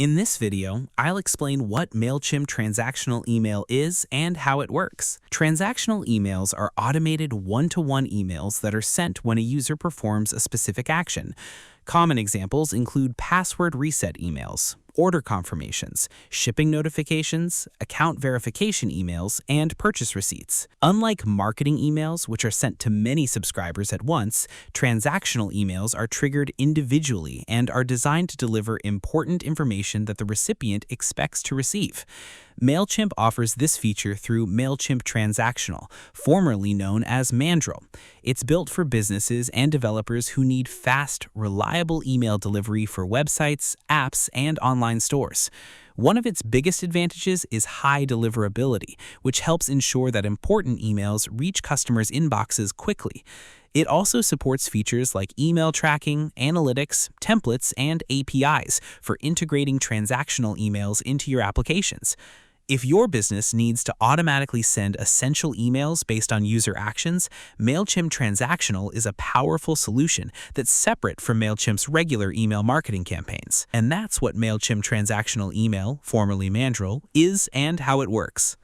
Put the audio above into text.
In this video, I'll explain what Mailchimp Transactional Email is and how it works. Transactional emails are automated one-to-one emails that are sent when a user performs a specific action. Common examples include password reset emails, order confirmations, shipping notifications, account verification emails, and purchase receipts. Unlike marketing emails, which are sent to many subscribers at once, transactional emails are triggered individually and are designed to deliver important information that the recipient expects to receive. Mailchimp offers this feature through Mailchimp Transactional, formerly known as Mandrill. It's built for businesses and developers who need fast, reliable email delivery for websites, apps, and online stores. One of its biggest advantages is high deliverability, which helps ensure that important emails reach customers' inboxes quickly. It also supports features like email tracking, analytics, templates, and APIs for integrating transactional emails into your applications. If your business needs to automatically send essential emails based on user actions, Mailchimp Transactional is a powerful solution that's separate from Mailchimp's regular email marketing campaigns. And that's what Mailchimp Transactional Email, formerly Mandrill, is and how it works.